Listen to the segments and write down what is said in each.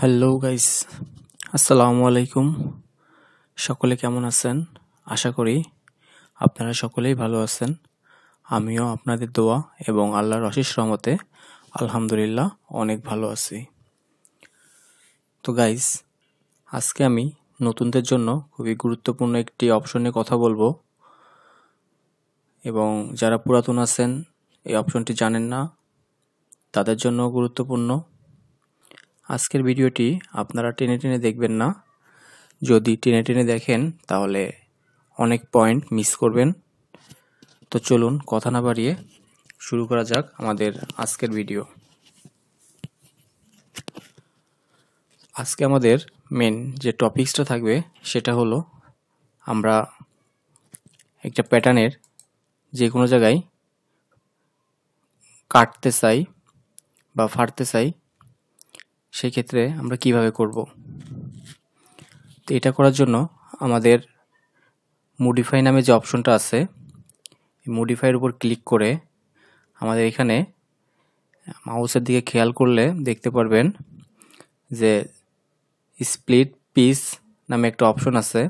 Hello guys, আসসালামু আলাইকুম। সকলে কেমন আছেন? আশা করি আপনারা সকলেই ভালো আছেন। আমিও আপনাদের দোয়া এবং আল্লাহর অশেষ রহমতে আলহামদুলিল্লাহ অনেক ভালো আছি। তো গাইস, আজকে আমি নতুনদের জন্য খুবই গুরুত্বপূর্ণ একটি অপশনে কথা বলবো, এবং যারা পুরাতন আছেন এই অপশনটি জানেন না, তাদের জন্য গুরুত্বপূর্ণ। আজকের ভিডিওটি আপনারা টেনে টেনে দেখবেন না। যদি টেনে টেনে দেখেন তাহলে অনেক পয়েন্ট মিস করবেন। তো চলুন কথা না বাড়িয়ে শুরু করা যাক আমাদের আজকের ভিডিও। আজকে আমাদের মেন যে টপিকসটা থাকবে সেটা হলো, আমরা একটা প্যাটার্নের যে কোনো জায়গায় কাটতে চাই বা ফাড়তে চাই, সেক্ষেত্রে আমরা কিভাবে করব। তো এটা করার জন্য আমাদের মডিফাই নামে যে অপশনটা আছে, এই মডিফাইয়ের উপর ক্লিক করে আমাদের এখানে মাউসের দিকে খেয়াল করলে দেখতে পারবেন যে স্প্লিট পিস নামে একটা অপশন আছে।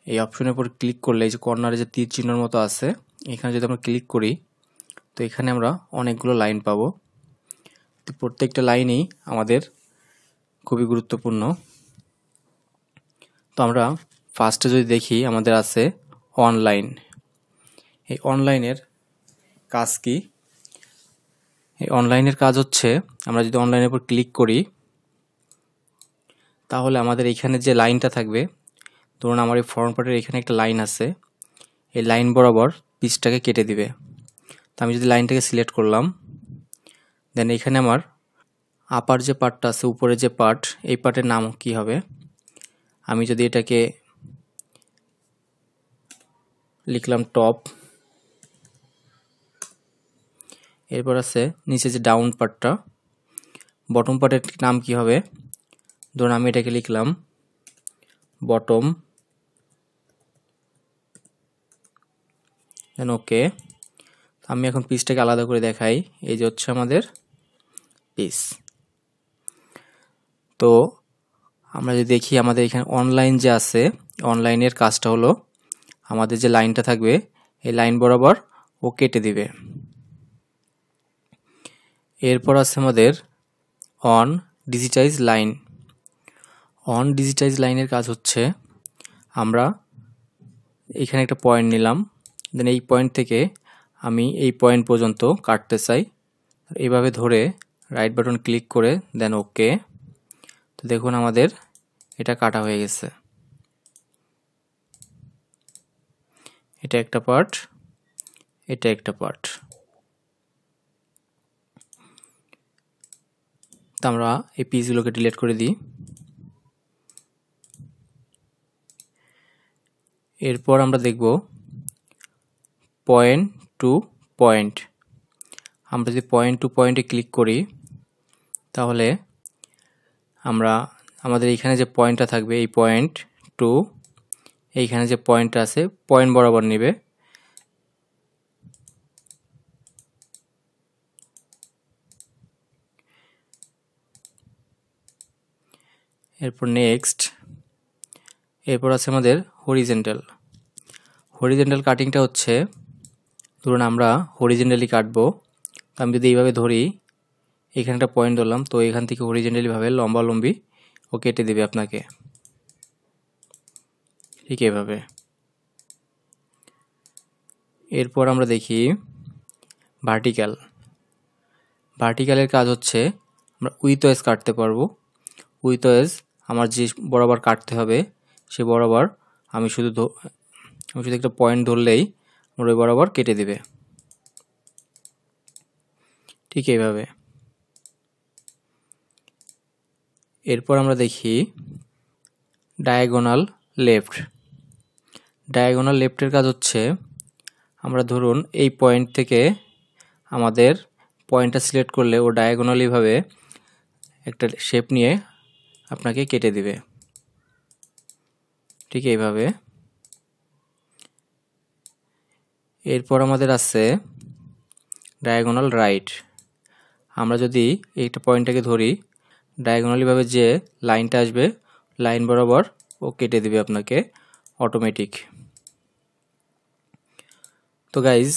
এই অপশনের উপর ক্লিক করলে এই যে কর্নারে যে তীর চিহ্নের মতো আছে, এখানে যদি আমরা ক্লিক করি তো এখানে আমরা অনেকগুলো লাইন পাবো। তো প্রত্যেকটা লাইনই আমাদের খুবই গুরুত্বপূর্ণ। তো আমরা ফার্স্টে যদি দেখি, আমাদের আছে অনলাইন। এই অনলাইনের কাজ কি? এই অনলাইনের কাজ হচ্ছে, আমরা যদি অনলাইনের উপর ক্লিক করি তাহলে আমাদের এখানে যে লাইনটা থাকবে, ধরুন আমার এই ফ্রন্ট পার্টের এখানে একটা লাইন আছে, এই লাইন বরাবর পিসটাকে কেটে দিবে। তো আমি যদি লাইনটাকে সিলেক্ট করলাম, দেন এখানে আমার আপার যে পার্টটা আছে, উপরে যে পার্ট, এই পার্টের নাম কি হবে? আমি যদি এটাকে লিখলাম টপ, এরপর আছে নিচে যে ডাউন পার্টটা, বটম পার্টের নাম কি হবে? ধরুন আমি এটাকে লিখলাম বটম, দেন ওকে। আমি এখন পিসটাকে আলাদা করে দেখাই। এই যে হচ্ছে আমাদের পিস। তো আমরা যদি দেখি, আমাদের এখানে অনলাইন যে আছে, অনলাইনের কাজটা হলো আমাদের যে লাইনটা থাকবে এই লাইন বরাবর ও কেটে দিবে। এরপর আছে আমাদের on digitize line. On digitize লাইনের কাজ হচ্ছে, আমরা এখানে একটা পয়েন্ট নিলাম, দেন এই পয়েন্ট থেকে আমি এই পয়েন্ট পর্যন্ত কাটতে চাই। এইভাবে ধরে রাইট বাটন ক্লিক করে দেন ওকে। তো দেখুন আমাদের এটা কাটা হয়ে গেছে। এটা একটা পার্ট, এটা একটা পার্ট। তো আমরা এই পিসগুলোকে ডিলিট করে দিই। এরপর আমরা দেখব পয়েন্ট টু পয়েন্ট। আমরা যদি পয়েন্ট টু পয়েন্টে ক্লিক করি তাহলে আমরা আমাদের এখানে যে পয়েন্টটা থাকবে, এই পয়েন্ট টু এইখানে যে পয়েন্টটা আছে, পয়েন্ট বরাবর নেবে। এরপর নেক্সট, এরপর আছে আমাদের হরিজেন্টাল। হরিজেন্টাল কাটিংটা হচ্ছে, ধরুন আমরা হরিজেন্টালি কাটবো। আমি যদি এইভাবে ধরি, এখানে একটা পয়েন্ট ধরলাম, তো এখান থেকে হরিজেন্টালিভাবে লম্বালম্বি ও কেটে দেবে আপনাকে, ঠিক এভাবে। এরপর আমরা দেখি ভার্টিক্যাল। ভার্টিক্যালের কাজ হচ্ছে, আমরা উইথ ওয়েজ কাটতে পারবো। উইথ ওয়েজ আমার যে বরাবর কাটতে হবে সে বরাবর আমি শুধু একটা পয়েন্ট ধরলেই আমার ওই বরাবর কেটে দিবে, ঠিক এইভাবে। এরপর আমরা দেখি ডায়াগোনাল লেফট। ডায়াগোনাল লেফটের কাজ হচ্ছে, আমরা ধরুন এই পয়েন্ট থেকে আমাদের পয়েন্টটা সিলেক্ট করলে ও ডায়াগোনালিভাবে একটা শেপ নিয়ে আপনাকে কেটে দিবে, ঠিক এইভাবে। এরপর আমাদের আছে ডায়াগোনাল রাইট। আমরা যদি এইটা পয়েন্টটাকে ধরি, ডায়াগোনালি ভাবে যে লাইনটা আসবে লাইন বরাবর ও কেটে দেবে আপনাকে অটোমেটিক। তো গাইজ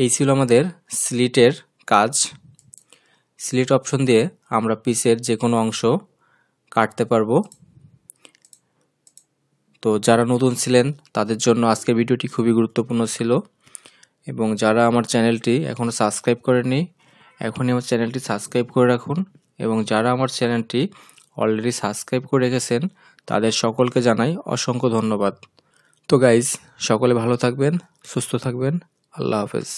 এই ছিল আমাদের স্লিটের কাজ। স্লিট অপশন দিয়ে আমরা পিসের যে কোনো অংশ কাটতে পারবো। তো যারা নতুন ছিলেন তাদের জন্য আজকের ভিডিওটি খুবই গুরুত্বপূর্ণ ছিল, এবং যারা আমার চ্যানেলটি এখনও সাবস্ক্রাইব করেনি এখনই আমার চ্যানেলটি সাবস্ক্রাইব করে রাখুন, এবং যারা আমার চ্যানেলটি অলরেডি সাবস্ক্রাইব করে রেখেছেন তাদের সকলকে জানাই অসংখ্য ধন্যবাদ। তো গাইজ সকলে ভালো থাকবেন, সুস্থ থাকবেন, আল্লাহ হাফেজ।